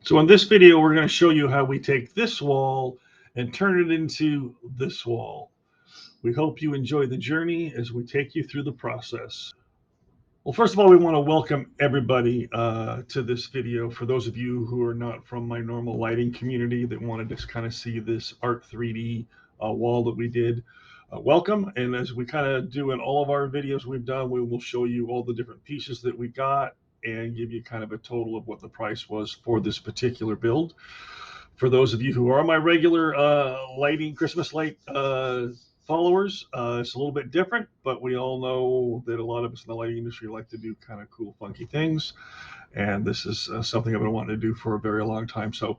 So in this video, we're going to show you how we take this wall and turn it into this wall. We hope you enjoy the journey as we take you through the process. Well, first of all, we want to welcome everybody to this video. For those of you who are not from my normal lighting community that wanted to kind of see this ART3D wall that we did, welcome. And as we kind of do in all of our videos we've done, we will show you all the different pieces that we got and give you kind of a total of what the price was for this particular build. For those of you who are my regular lighting, Christmas light followers, it's a little bit different, but we all know that a lot of us in the lighting industry like to do kind of cool, funky things. And this is something I've been wanting to do for a very long time. So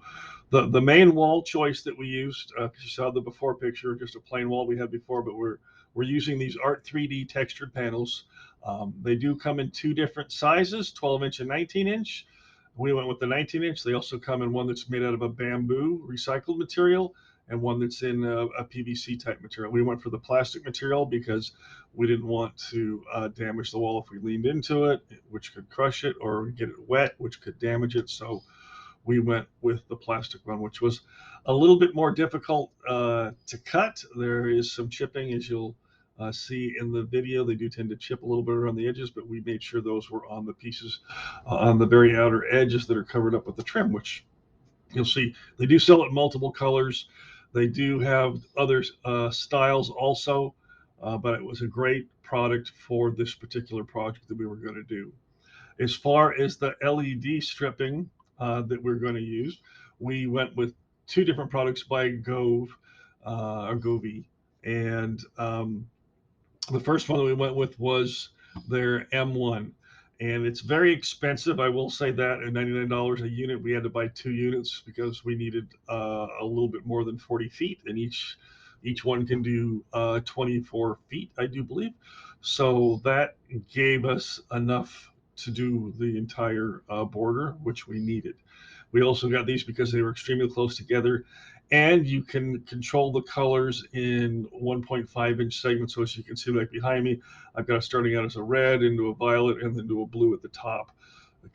the main wall choice that we used, because you saw the before picture, just a plain wall we had before, but we're using these ART3D textured panels. They do come in two different sizes, 12-inch and 19-inch. We went with the 19-inch. They also come in one that's made out of a bamboo recycled material and one that's in a PVC type material. We went for the plastic material because we didn't want to damage the wall if we leaned into it, which could crush it, or get it wet, which could damage it. So we went with the plastic one, which was a little bit more difficult to cut. There is some chipping, as you'll see in the video. They do tend to chip a little bit around the edges, but we made sure those were on the pieces on the very outer edges that are covered up with the trim, which you'll see. They do sell it in multiple colors. They do have other styles also, but it was a great product for this particular project that we were going to do. As far as the LED stripping that we're going to use, we went with two different products by Govee. And the first one that we went with was their M1. And it's very expensive. I will say that at $99 a unit. We had to buy 2 units because we needed a little bit more than 40 feet, and each one can do 24 feet, I do believe. So that gave us enough to do the entire border, which we needed. We also got these because they were extremely close together, and you can control the colors in 1.5-inch segments. So as you can see, like behind me, I've got it starting out as a red into a violet and then to a blue at the top,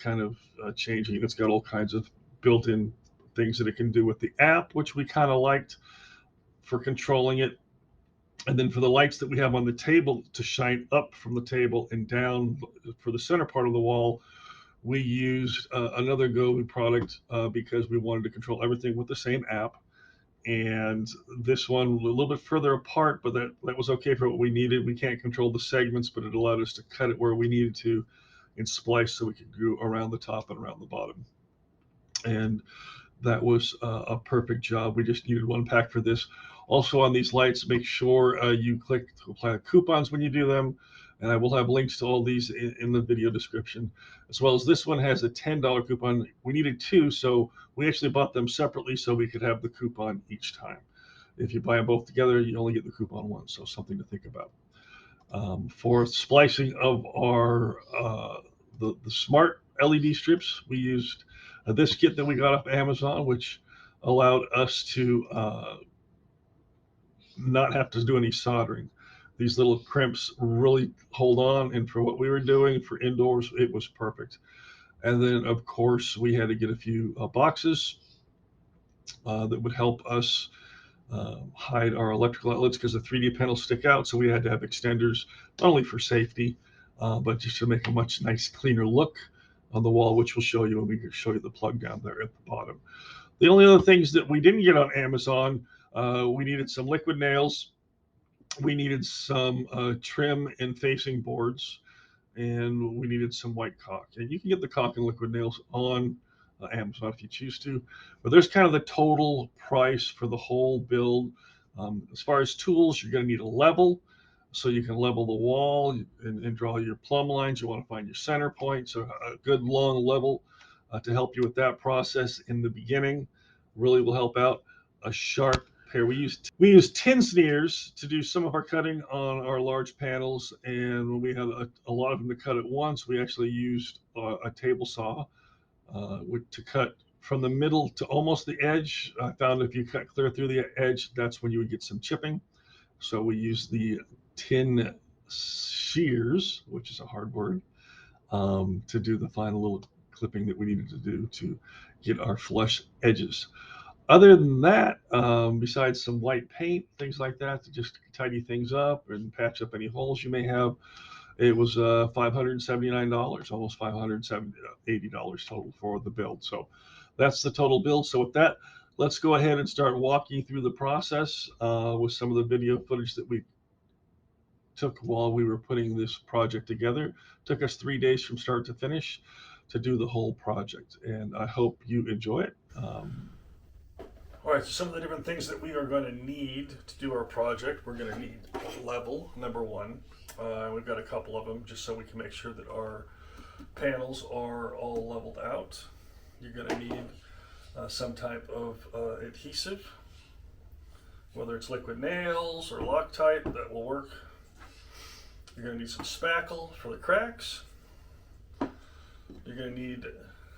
kind of changing. It's got all kinds of built-in things that it can do with the app, which we kind of liked for controlling it. And then for the lights that we have on the table to shine up from the table and down for the center part of the wall, we used another Govee product because we wanted to control everything with the same app. And this one a little bit further apart, but that was okay for what we needed. We can't control the segments, but it allowed us to cut it where we needed to and splice so we could go around the top and around the bottom. And that was a perfect job. We just needed one pack for this. Also on these lights, make sure you click to apply the coupons when you do them. And I will have links to all these in the video description, as well as this one has a $10 coupon. We needed two, so we actually bought them separately so we could have the coupon each time. If you buy them both together, you only get the coupon once, so something to think about. For splicing of our the smart LED strips, we used this kit that we got off Amazon, which allowed us to not have to do any soldering. These little crimps really hold on, and for what we were doing for indoors, it was perfect. And then, of course, we had to get a few boxes that would help us hide our electrical outlets because the 3D panels stick out. So we had to have extenders, not only for safety, but just to make a much nice, cleaner look on the wall, which we'll show you when we show you the plug down there at the bottom. The only other things that we didn't get on Amazon, we needed some liquid nails. We needed some trim and facing boards, and we needed some white caulk. And you can get the caulk and liquid nails on Amazon if you choose to, but there's kind of the total price for the whole build. As far as tools, you're going to need a level, so you can level the wall and draw your plumb lines. You want to find your center point, so a good long level to help you with that process in the beginning really will help out. A sharp pair. We use tin sneers to do some of our cutting on our large panels, and when we had a lot of them to cut at once, we actually used a table saw to cut from the middle to almost the edge. I found if you cut clear through the edge, that's when you would get some chipping. So we used the tin shears, which is a hard word, to do the final little clipping that we needed to do to get our flush edges. Other than that, besides some white paint, things like that, to just tidy things up and patch up any holes you may have, it was $579, almost $580 total for the build. So that's the total build. So with that, let's go ahead and start walking through the process with some of the video footage that we took while we were putting this project together. It took us 3 days from start to finish to do the whole project, and I hope you enjoy it. All right, so some of the different things that we are going to need to do our project. We're going to need level, number one. We've got a couple of them just so we can make sure that our panels are all leveled out. You're going to need some type of adhesive, whether it's liquid nails or Loctite, that will work. You're going to need some spackle for the cracks. You're going to need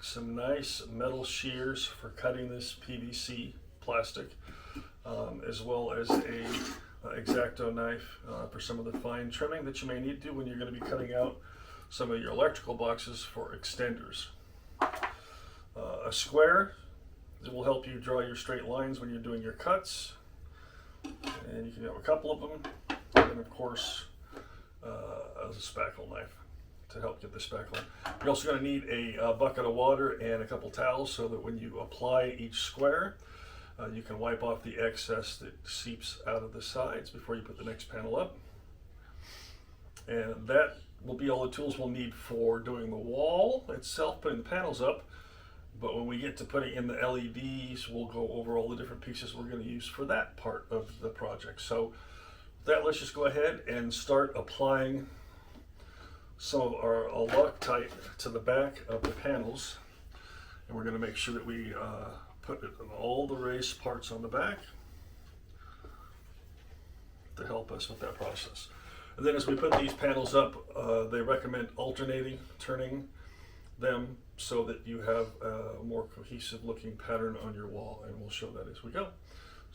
some nice metal shears for cutting this PVC plastic, as well as a X-Acto knife for some of the fine trimming that you may need to do when you're going to be cutting out some of your electrical boxes for extenders. A square that will help you draw your straight lines when you're doing your cuts, and you can have a couple of them, and of course a spackle knife to help get the spackle in. You're also going to need a bucket of water and a couple towels so that when you apply each square, you can wipe off the excess that seeps out of the sides before you put the next panel up. And that will be all the tools we'll need for doing the wall itself, putting the panels up. But when we get to putting in the LEDs, we'll go over all the different pieces we're going to use for that part of the project. So with that, let's just go ahead and start applying some of our Loctite to the back of the panels. And we're going to make sure that we put it in all the raised parts on the back to help us with that process. And then as we put these panels up, they recommend alternating, turning them so that you have a more cohesive looking pattern on your wall, and we'll show that as we go.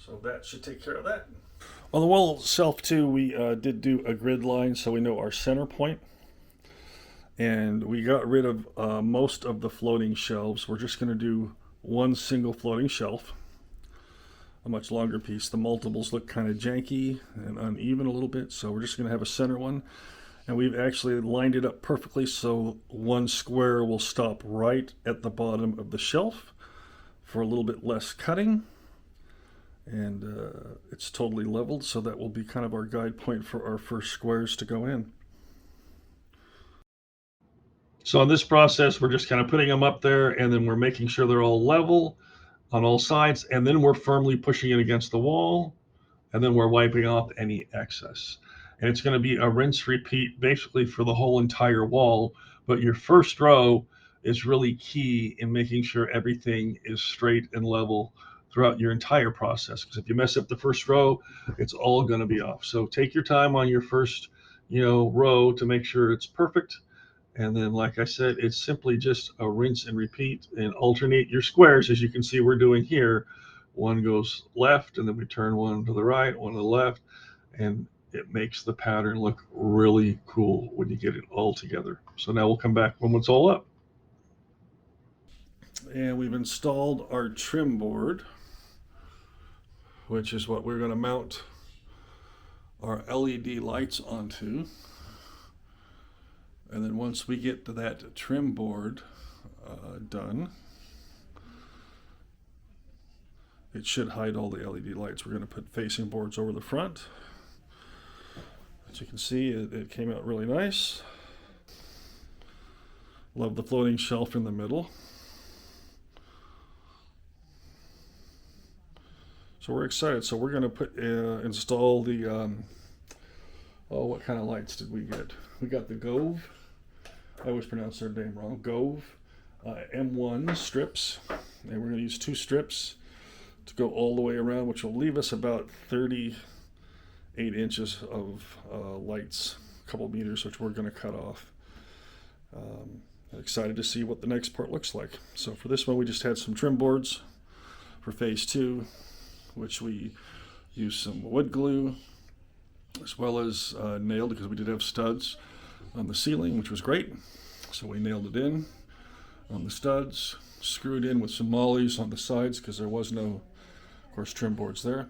So that should take care of that. On the wall itself too, we did do a grid line so we know our center point. And we got rid of most of the floating shelves. We're just going to do one single floating shelf, a much longer piece. The multiples look kind of janky and uneven a little bit, so we're just going to have a center one. And we've actually lined it up perfectly so one square will stop right at the bottom of the shelf for a little bit less cutting. And it's totally leveled, so that will be kind of our guide point for our first squares to go in. So in this process, we're just kind of putting them up there, and then we're making sure they're all level on all sides, and then we're firmly pushing it against the wall, and then we're wiping off any excess. And it's going to be a rinse repeat basically for the whole entire wall, but your first row is really key in making sure everything is straight and level throughout your entire process, because if you mess up the first row, it's all going to be off. So take your time on your first row to make sure it's perfect. And then, like I said, it's simply just a rinse and repeat and alternate your squares, as you can see we're doing here. One goes left, and then we turn one to the right, one to the left, and it makes the pattern look really cool when you get it all together. So now we'll come back when it's all up. And we've installed our trim board, which is what we're going to mount our LED lights onto. And then once we get to that trim board done, it should hide all the LED lights. We're going to put facing boards over the front. As you can see, it came out really nice. Love the floating shelf in the middle. So we're excited. So we're going to install the, what kind of lights did we get? We got the Govee, I always pronounce their name wrong, Govee M1 strips. And we're going to use 2 strips to go all the way around, which will leave us about 38 inches of lights, a couple meters, which we're going to cut off. I'm excited to see what the next part looks like. So for this one, we just had some trim boards for phase 2, which we used some wood glue, as well as nailed, because we did have studs on the ceiling, which was great. So we nailed it in on the studs. screwed in with some mollies on the sides because there was no, of course, trim boards there.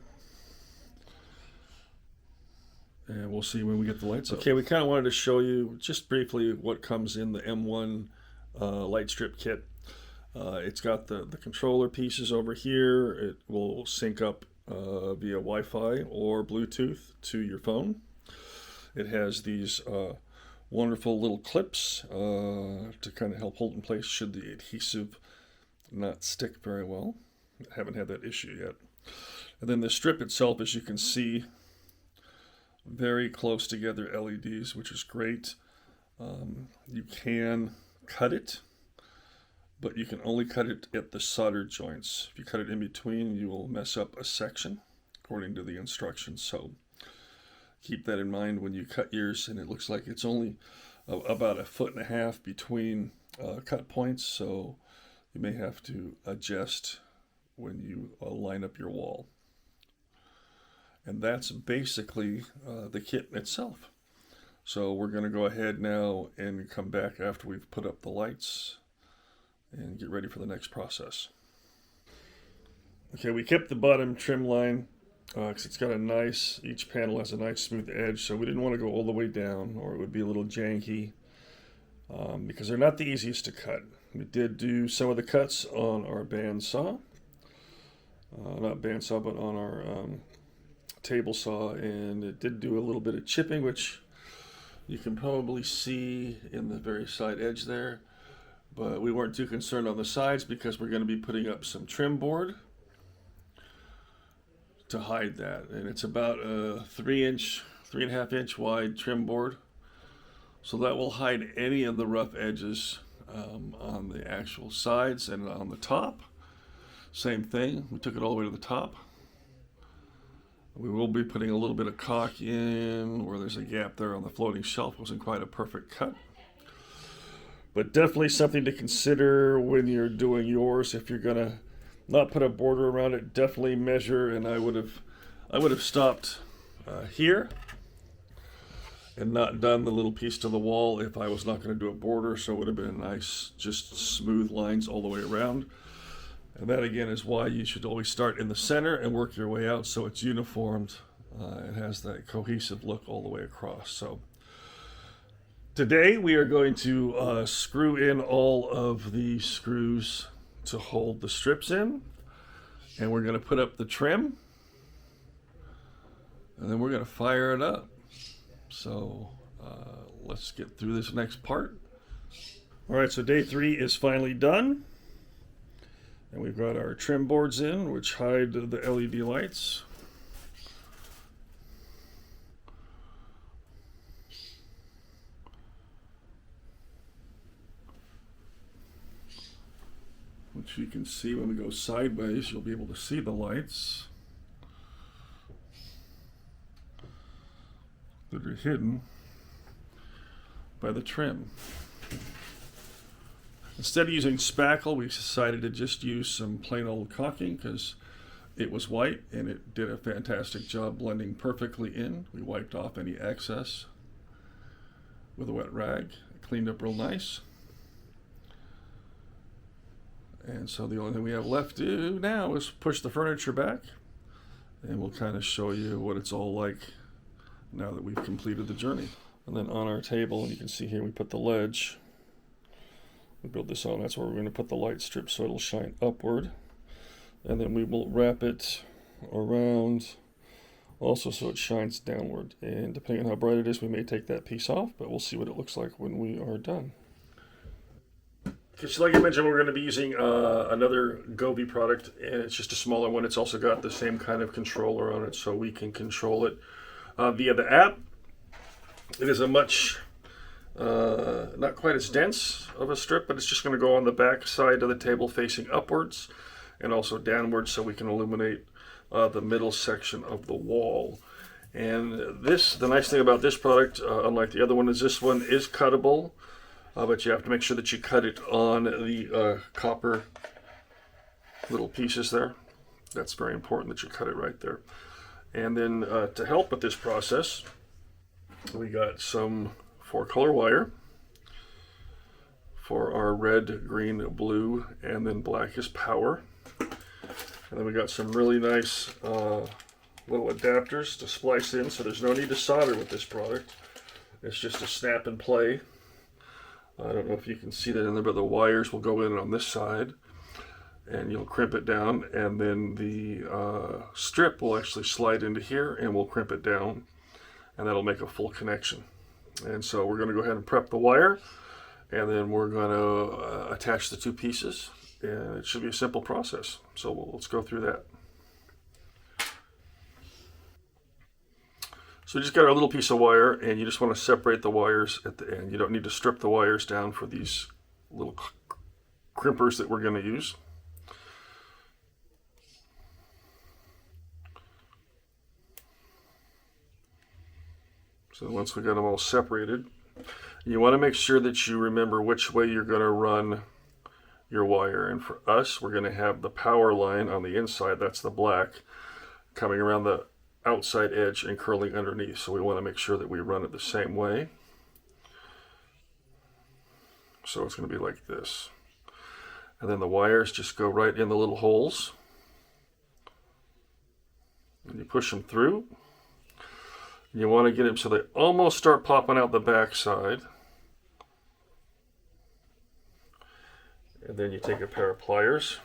And we'll see when we get the lights up. Okay, we kind of wanted to show you just briefly what comes in the M1 light strip kit. It's got the controller pieces over here. It will sync up via Wi-Fi or Bluetooth to your phone. It has these wonderful little clips to kind of help hold in place should the adhesive not stick very well. I haven't had that issue yet. And then the strip itself, as you can see, very close together LEDs, which is great. You can cut it, but you can only cut it at the solder joints. If you cut it in between, you will mess up a section according to the instructions. So keep that in mind when you cut yours, and it looks like it's only about 1.5 feet between cut points, so you may have to adjust when you line up your wall. And that's basically the kit itself. So we're going to go ahead now and come back after we've put up the lights and get ready for the next process. Okay, we kept the bottom trim line because it's got a nice, each panel has a nice smooth edge, so we didn't want to go all the way down or it would be a little janky because they're not the easiest to cut. We did do some of the cuts on our bandsaw, not bandsaw, but on our table saw, and it did do a little bit of chipping, which you can probably see in the very side edge there, but we weren't too concerned on the sides because we're going to be putting up some trim board to hide that, and it's about a 3.5 inch wide trim board, so that will hide any of the rough edges on the actual sides and on the top. Same thing, we took it all the way to the top. We will be putting a little bit of caulk in where there's a gap there on the floating shelf. Wasn't quite a perfect cut, but definitely something to consider when you're doing yours. If you're gonna not put a border around it, definitely measure. And I would have stopped here and not done the little piece to the wall if I was not going to do a border. So it would have been nice, just smooth lines all the way around. And that again is why you should always start in the center and work your way out so it's uniformed. It has that cohesive look all the way across. So today we are going to screw in all of the screws to hold the strips in, and we're going to put up the trim, and then we're going to fire it up. So let's get through this next part. All right, so day 3 is finally done. And we've got our trim boards in, which hide the LED lights. Which you can see when we go sideways, you'll be able to see the lights that are hidden by the trim. Instead of using spackle, we decided to just use some plain old caulking because it was white and it did a fantastic job blending perfectly in. We wiped off any excess with a wet rag. It cleaned up real nice. And so the only thing we have left to do now is push the furniture back, and we'll kind of show you what it's all like now that we've completed the journey. And then on our table, you can see here we put the ledge. We build this on, that's where we're going to put the light strip so it'll shine upward. And then we will wrap it around also so it shines downward. And depending on how bright it is, we may take that piece off, but we'll see what it looks like when we are done. Okay, so like I mentioned, we're going to be using another Govee product, and it's just a smaller one. It's also got the same kind of controller on it, so we can control it via the app. It is a much not quite as dense of a strip, but it's just going to go on the back side of the table facing upwards and also downwards, so we can illuminate the middle section of the wall. And this, the nice thing about this product, unlike the other one, is this one is cuttable, but you have to make sure that you cut it on the copper little pieces there. That's very important that you cut it right there. And then to help with this process, we got some 4-color wire for our red, green, blue, and then black is power. And then we got some really nice little adapters to splice in, so there's no need to solder with this product. It's just a snap and play. I don't know if you can see that in there, but the wires will go in on this side, and you'll crimp it down, and then the strip will actually slide into here, and we'll crimp it down, and that'll make a full connection. And so we're going to go ahead and prep the wire, and then we're going to attach the two pieces, and it should be a simple process. So let's go through that. So we just got our little piece of wire, and you just want to separate the wires at the end. You don't need to strip the wires down for these little crimpers that we're going to use. So once we got them all separated, you want to make sure that you remember which way you're going to run your wire. And for us, we're going to have the power line on the inside, that's the black, coming around the outside edge and curling underneath. So we want to make sure that we run it the same way. So it's going to be like this. And then the wires just go right in the little holes. And you push them through. You want to get them so they almost start popping out the back side. And then you take a pair of pliers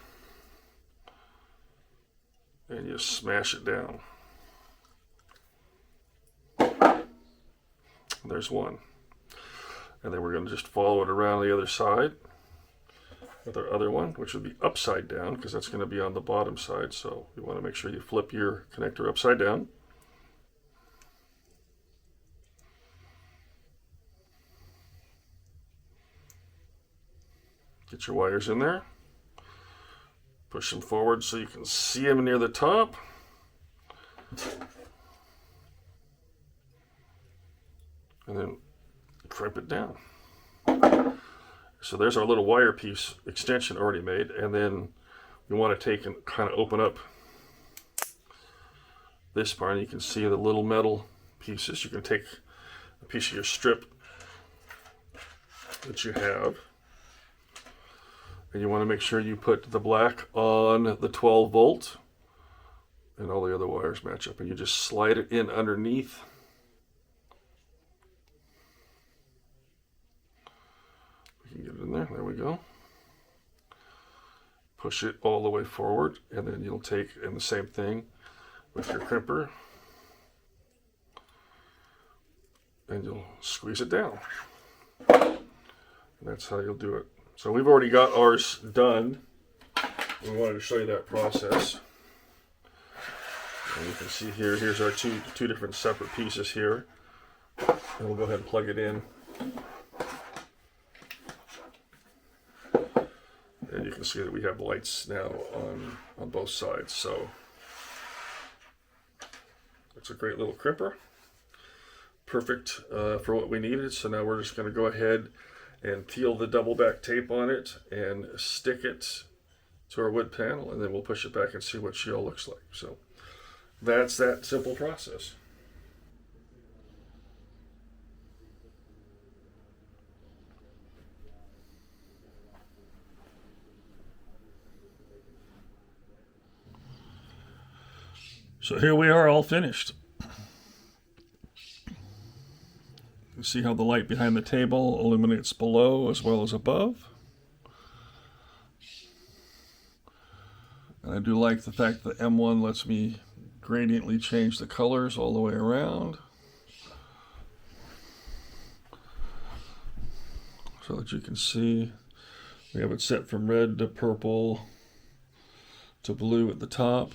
and you smash it down. There's one. And then we're going to just follow it around the other side with our other one, which would be upside down, because that's going to be on the bottom side. So you want to make sure you flip your connector upside down. Get your wires in there. Push them forward so you can see them near the top. And then crimp it down. So there's our little wire piece extension already made, and then we want to take and kind of open up this part, and you can see the little metal pieces. You can take a piece of your strip that you have, and you want to make sure you put the black on the 12 volt, and all the other wires match up, and you just slide it in underneath. You can get it in there. There we go. Push it all the way forward, and then you'll take, and the same thing with your crimper, and you'll squeeze it down. And that's how you'll do it. So we've already got ours done. We wanted to show you that process. And you can see here, here's our two different separate pieces here. And we'll go ahead and plug it in. And you can see that we have lights now on both sides. So it's a great little crimper. Perfect for what we needed. So now we're just going to go ahead and peel the double back tape on it and stick it to our wood panel, and then we'll push it back and see what she all looks like. So that's that simple process. So here we are, all finished. You see how the light behind the table illuminates below as well as above. And I do like the fact that the M1 lets me gradiently change the colors all the way around, so that you can see we have it set from red to purple to blue at the top.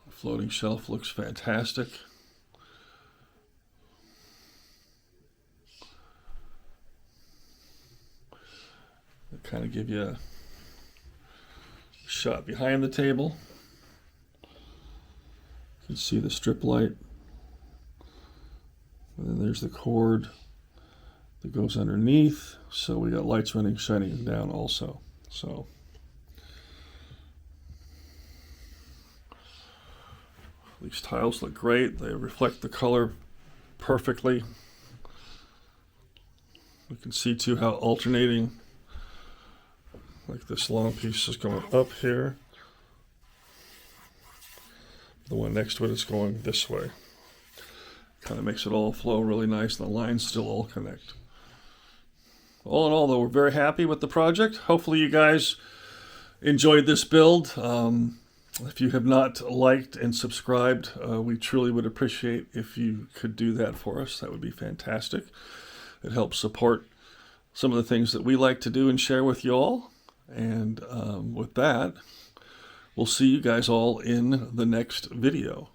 The floating shelf looks fantastic. Kind of give you a shot behind the table. You can see the strip light, and then there's the cord that goes underneath, so we got lights running, shining down also. So these tiles look great. They reflect the color perfectly. You can see too how alternating, like this long piece is going up here. The one next to it is going this way. Kind of makes it all flow really nice, and the lines still all connect. All in all, though, we're very happy with the project. Hopefully you guys enjoyed this build. If you have not liked and subscribed, we truly would appreciate if you could do that for us. That would be fantastic. It helps support some of the things that we like to do and share with you all. And with that, we'll see you guys all in the next video.